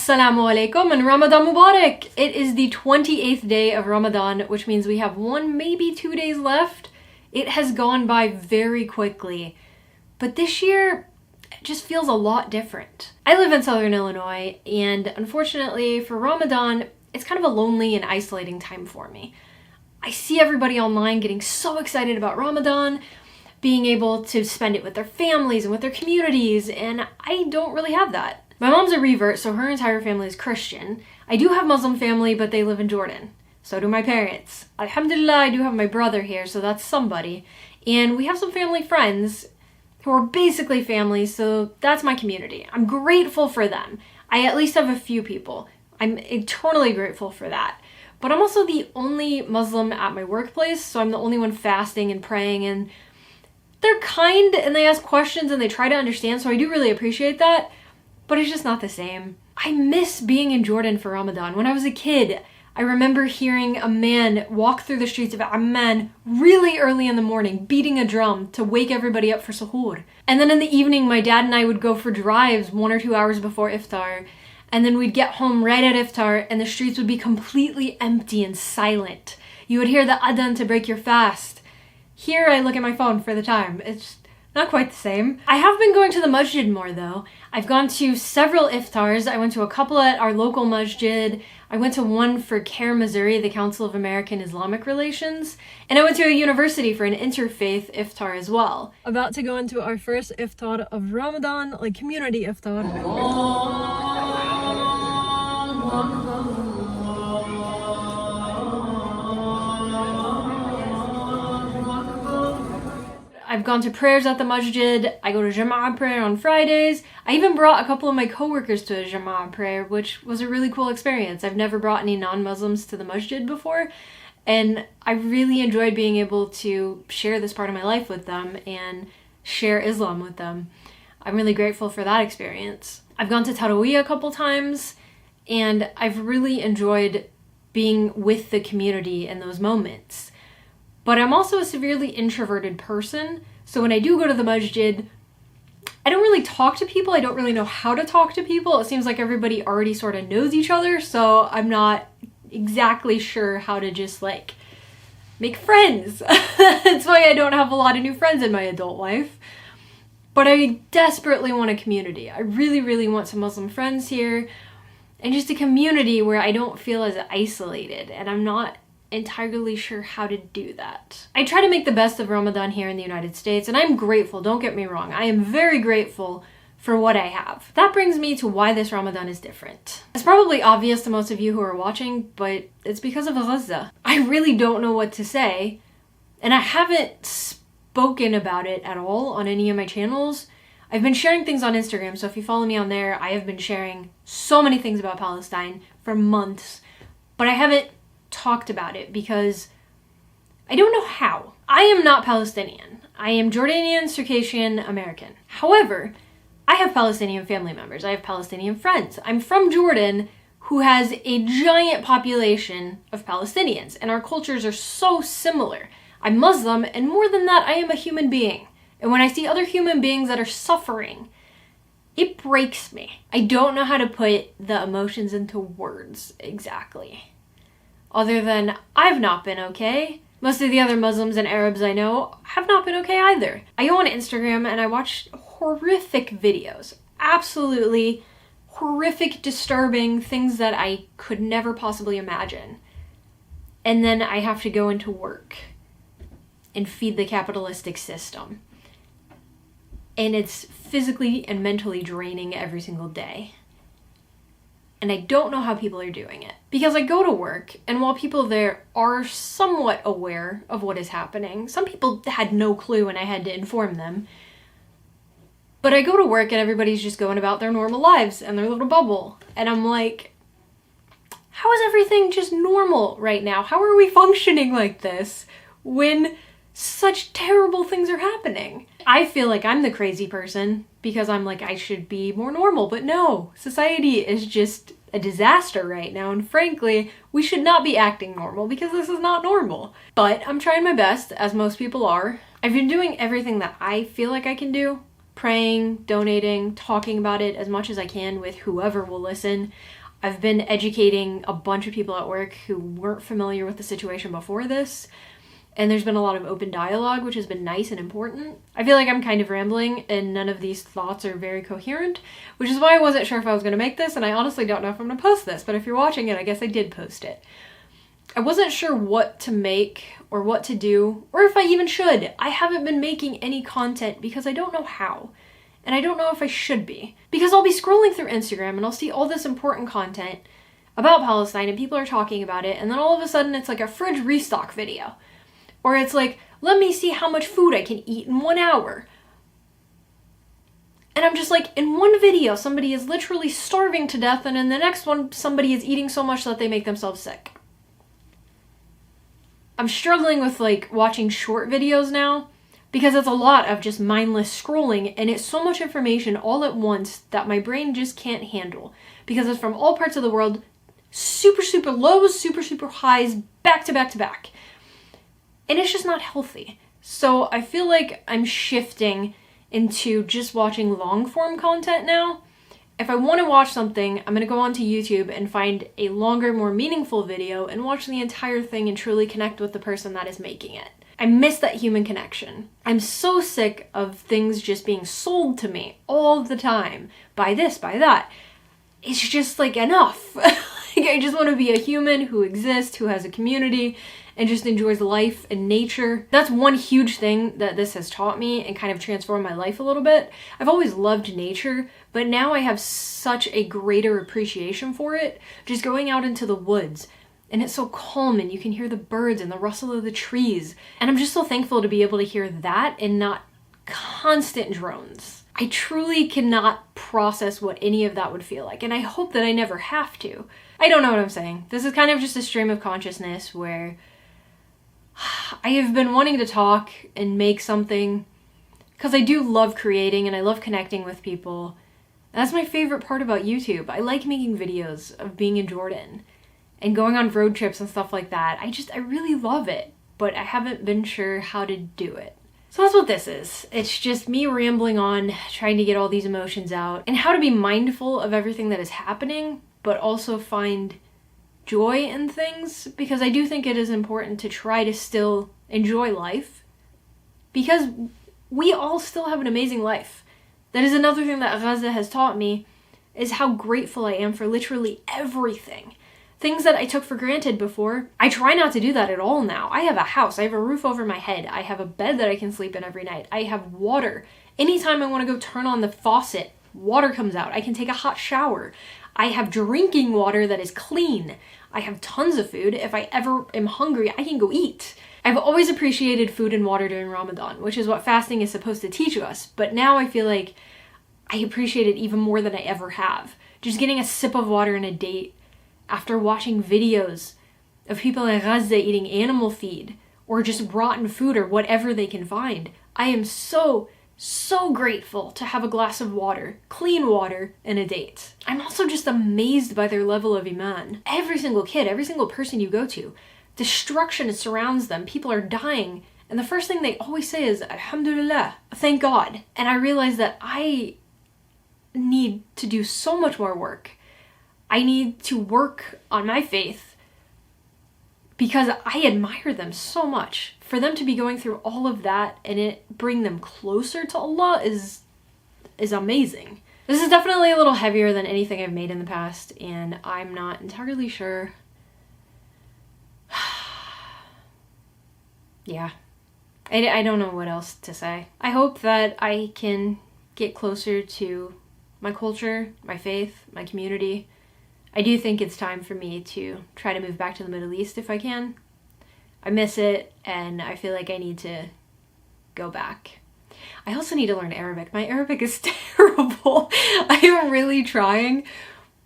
Assalamu alaikum and Ramadan Mubarak! It is the 28th day of Ramadan, which means we have 1, maybe 2 days left. It has gone by very quickly, but this year it just feels a lot different. I live in Southern Illinois, and unfortunately for Ramadan, it's kind of a lonely and isolating time for me. I see everybody online getting so excited about Ramadan, being able to spend it with their families and with their communities, and I don't really have that. My mom's a revert, so her entire family is Christian. I do have Muslim family, but they live in Jordan. So do my parents. Alhamdulillah, I do have my brother here, so that's somebody. And we have some family friends who are basically family, so that's my community. I'm grateful for them. I at least have a few people. I'm eternally grateful for that. But I'm also the only Muslim at my workplace, so I'm the only one fasting and praying, and they're kind and they ask questions and they try to understand, so I do really appreciate that. But it's just not the same. I miss being in Jordan for Ramadan. When I was a kid, I remember hearing a man walk through the streets of Amman really early in the morning, beating a drum to wake everybody up for suhoor. And then in the evening, my dad and I would go for drives 1 or 2 hours before iftar. And then we'd get home right at iftar and the streets would be completely empty and silent. You would hear the adhan to break your fast. Here I look at my phone for the time. It's not quite the same. I have been going to the masjid more though. I've gone to several iftars. I went to a couple at our local masjid. I went to one for CARE Missouri, the Council of American Islamic Relations. And I went to a university for an interfaith iftar as well. About to go into our first iftar of Ramadan, like community iftar. I've gone to prayers at the masjid. I go to Jama'ah prayer on Fridays. I even brought a couple of my coworkers to a Jama'ah prayer, which was a really cool experience. I've never brought any non-Muslims to the masjid before, and I really enjoyed being able to share this part of my life with them and share Islam with them. I'm really grateful for that experience. I've gone to Taraweeh a couple times, and I've really enjoyed being with the community in those moments. But I'm also a severely introverted person, so when I do go to the masjid, I don't really talk to people. I don't really know how to talk to people. It seems like everybody already sort of knows each other, so I'm not exactly sure how to just like make friends. That's why I don't have a lot of new friends in my adult life. But I desperately want a community. I really, really want some Muslim friends here, and just a community where I don't feel as isolated, and I'm not entirely sure how to do that. I try to make the best of Ramadan here in the United States, and I'm grateful, don't get me wrong. I am very grateful for what I have. That brings me to why this Ramadan is different. It's probably obvious to most of you who are watching, but it's because of Gaza. I really don't know what to say, and I haven't spoken about it at all on any of my channels. I've been sharing things on Instagram, so if you follow me on there, I have been sharing so many things about Palestine for months, but I haven't talked about it because I don't know how. I am not Palestinian. I am Jordanian, Circassian, American. However, I have Palestinian family members. I have Palestinian friends. I'm from Jordan, who has a giant population of Palestinians, and our cultures are so similar. I'm Muslim, and more than that, I am a human being. And when I see other human beings that are suffering, it breaks me. I don't know how to put the emotions into words exactly. Other than, I've not been okay. Most of the other Muslims and Arabs I know have not been okay either. I go on Instagram and I watch horrific videos. Absolutely horrific, disturbing things that I could never possibly imagine. And then I have to go into work and feed the capitalistic system. And it's physically and mentally draining every single day. And I don't know how people are doing it. Because I go to work, and while people there are somewhat aware of what is happening, some people had no clue and I had to inform them. But I go to work and everybody's just going about their normal lives and their little bubble. And I'm like, how is everything just normal right now? How are we functioning like this when such terrible things are happening? I feel like I'm the crazy person because I'm like, I should be more normal, but no, society is just a disaster right now, and frankly, we should not be acting normal because this is not normal. But I'm trying my best, as most people are. I've been doing everything that I feel like I can do. praying, donating, talking about it as much as I can with whoever will listen. I've been educating a bunch of people at work who weren't familiar with the situation before this, and there's been a lot of open dialogue, which has been nice and important. I feel like I'm kind of rambling, and none of these thoughts are very coherent, which is why I wasn't sure if I was going to make this, and I honestly don't know if I'm going to post this, but if you're watching it, I guess I did post it. I wasn't sure what to make or what to do, or if I even should. I haven't been making any content because I don't know how. And I don't know if I should be. Because I'll be scrolling through Instagram and I'll see all this important content about Palestine and people are talking about it, and then all of a sudden it's like a fridge restock video. Or it's like, let me see how much food I can eat in 1 hour. And I'm just like, in one video somebody is literally starving to death, and in the next one somebody is eating so much that they make themselves sick. I'm struggling with like watching short videos now, because it's a lot of just mindless scrolling, and it's so much information all at once that my brain just can't handle, because it's from all parts of the world, super, super lows, super, super highs, back to back to back. And it's just not healthy. So I feel like I'm shifting into just watching long form content now. If I want to watch something, I'm going to go onto YouTube and find a longer, more meaningful video and watch the entire thing and truly connect with the person that is making it. I miss that human connection. I'm so sick of things just being sold to me all the time. Buy this, buy that. It's just like enough. Like, I just want to be a human who exists, who has a community, and just enjoys life and nature. That's one huge thing that this has taught me and kind of transformed my life a little bit. I've always loved nature, but now I have such a greater appreciation for it. Just going out into the woods, and it's so calm, and you can hear the birds and the rustle of the trees. And I'm just so thankful to be able to hear that and not constant drones. I truly cannot process what any of that would feel like, and I hope that I never have to. I don't know what I'm saying. This is kind of just a stream of consciousness where I have been wanting to talk and make something, because I do love creating and I love connecting with people. That's my favorite part about YouTube. I like making videos of being in Jordan and going on road trips and stuff like that. I really love it, but I haven't been sure how to do it. So that's what this is. It's just me rambling on, trying to get all these emotions out, and how to be mindful of everything that is happening, but also find joy in things, because I do think it is important to try to still enjoy life, because we all still have an amazing life. That is another thing that Gaza has taught me, is how grateful I am for literally everything. Things that I took for granted before, I try not to do that at all now. I have a house, I have a roof over my head, I have a bed that I can sleep in every night, I have water. Anytime I want to go turn on the faucet, water comes out. I can take a hot shower. I have drinking water that is clean. I have tons of food. If I ever am hungry, I can go eat. I've always appreciated food and water during Ramadan, which is what fasting is supposed to teach us. But now I feel like I appreciate it even more than I ever have. Just getting a sip of water and a date after watching videos of people in Gaza eating animal feed or just rotten food or whatever they can find. I am so grateful to have a glass of water, clean water, and a date. I'm also just amazed by their level of iman. Every single kid, every single person you go to, destruction surrounds them, people are dying, and the first thing they always say is, Alhamdulillah, thank God. And I realize that I need to do so much more work. I need to work on my faith because I admire them so much. For them to be going through all of that and it bring them closer to Allah is amazing. This is definitely a little heavier than anything I've made in the past, and I'm not entirely sure. Yeah. I don't know what else to say. I hope that I can get closer to my culture, my faith, my community. I do think it's time for me to try to move back to the Middle East if I can. I miss it, and I feel like I need to go back. I also need to learn Arabic. My Arabic is terrible. I am really trying,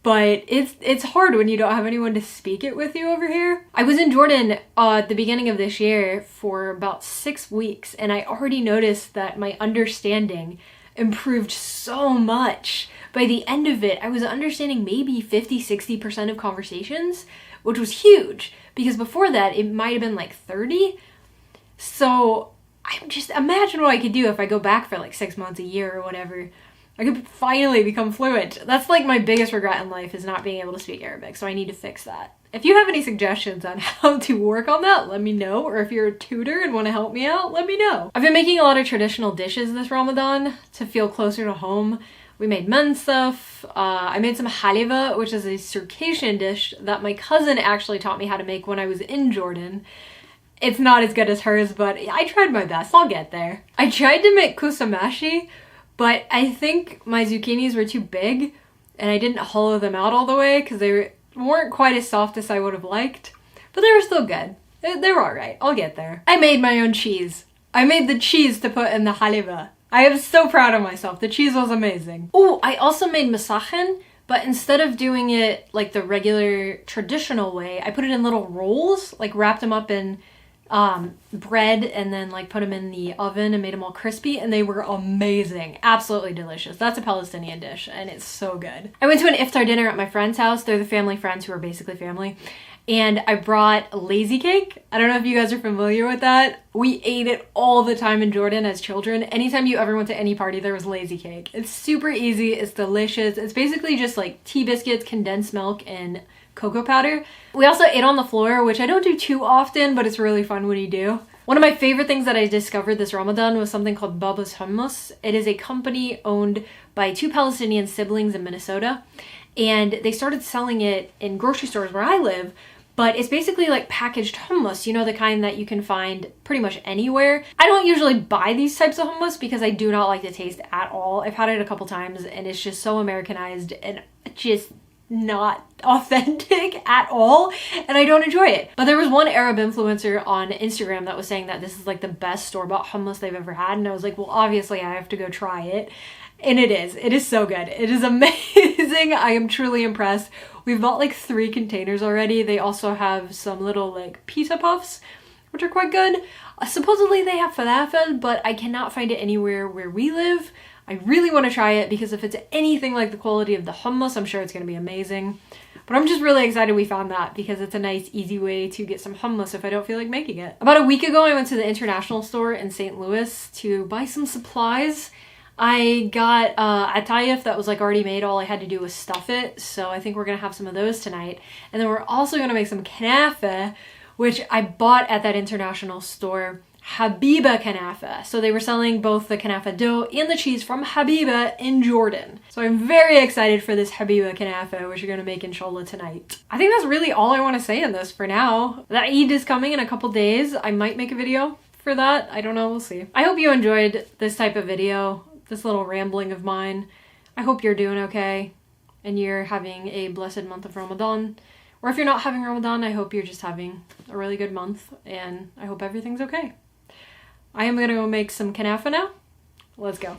but it's hard when you don't have anyone to speak it with you over here. I was in Jordan at the beginning of this year for about 6 weeks, and I already noticed that my understanding improved so much. By the end of it, I was understanding maybe 50-60% of conversations, which was huge, because before that it might have been like 30. So I'm just, imagine what I could do if I go back for like 6 months, a year, or whatever. I could finally become fluent. That's like my biggest regret in life, is not being able to speak Arabic, so I need to fix that. If you have any suggestions on how to work on that, let me know. Or if you're a tutor and want to help me out, let me know. I've been making a lot of traditional dishes this Ramadan to feel closer to home. We made mansaf. I made some haliva, which is a Circassian dish that my cousin actually taught me how to make when I was in Jordan. It's not as good as hers, but I tried my best. I'll get there. I tried to make kusamashi, but I think my zucchinis were too big and I didn't hollow them out all the way because they weren't quite as soft as I would have liked, but they were still good. They were alright. I'll get there. I made my own cheese. I made the cheese to put in the haliva. I am so proud of myself. The cheese was amazing. Oh, I also made masachen, but instead of doing it like the regular traditional way, I put it in little rolls, like wrapped them up in bread and then like put them in the oven and made them all crispy, and they were amazing. Absolutely delicious. That's a Palestinian dish and it's so good. I went to an iftar dinner at my friend's house. They're the family friends who are basically family. And I brought lazy cake. I don't know if you guys are familiar with that. We ate it all the time in Jordan as children. Anytime you ever went to any party, there was lazy cake. It's super easy. It's delicious. It's basically just like tea biscuits, condensed milk, and cocoa powder. We also ate on the floor, which I don't do too often, but it's really fun when you do. One of my favorite things that I discovered this Ramadan was something called Baba's Hummus. It is a company owned by two Palestinian siblings in Minnesota, and they started selling it in grocery stores where I live. But it's basically like packaged hummus, you know, the kind that you can find pretty much anywhere. I don't usually buy these types of hummus because I do not like the taste at all. I've had it a couple times and it's just so Americanized and just not authentic at all, and I don't enjoy it. But there was one Arab influencer on Instagram that was saying that this is like the best store-bought hummus they've ever had, and I was like, well, obviously I have to go try it. And it is so good. It is amazing. I am truly impressed. We've bought like 3 containers already. They also have some little like pizza puffs, which are quite good. Supposedly they have falafel, but I cannot find it anywhere where we live. I really want to try it because if it's anything like the quality of the hummus, I'm sure it's going to be amazing. But I'm just really excited we found that because it's a nice, easy way to get some hummus if I don't feel like making it. About a week ago, I went to the International store in St. Louis to buy some supplies. I got a taif that was like already made. All I had to do was stuff it. So I think we're going to have some of those tonight. And then we're also going to make some kanafa, which I bought at that international store, Habiba Kanafa. So they were selling both the kanafa dough and the cheese from Habiba in Jordan. So I'm very excited for this Habiba Kanafa, which we're going to make inshallah tonight. I think that's really all I want to say in this for now. The Eid is coming in a couple days. I might make a video for that. I don't know. We'll see. I hope you enjoyed this type of video, this little rambling of mine. I hope you're doing okay and you're having a blessed month of Ramadan. Or if you're not having Ramadan, I hope you're just having a really good month and I hope everything's okay. I am gonna go make some kanafa now. Let's go.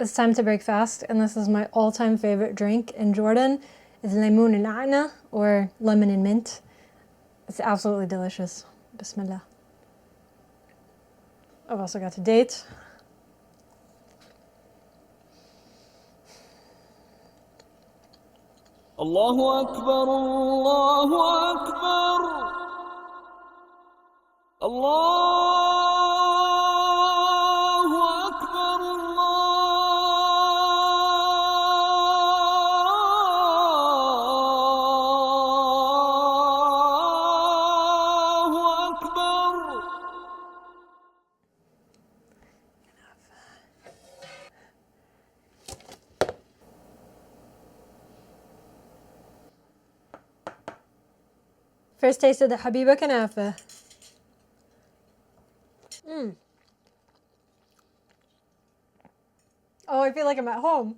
It's time to break fast, and this is my all-time favorite drink in Jordan. It's lemon and na'na, or lemon and mint. It's absolutely delicious. Bismillah. I've also got a date. Allahu Akbar, Allahu Akbar, Allah. First taste of the Habiba Kanafa. Oh, I feel like I'm at home.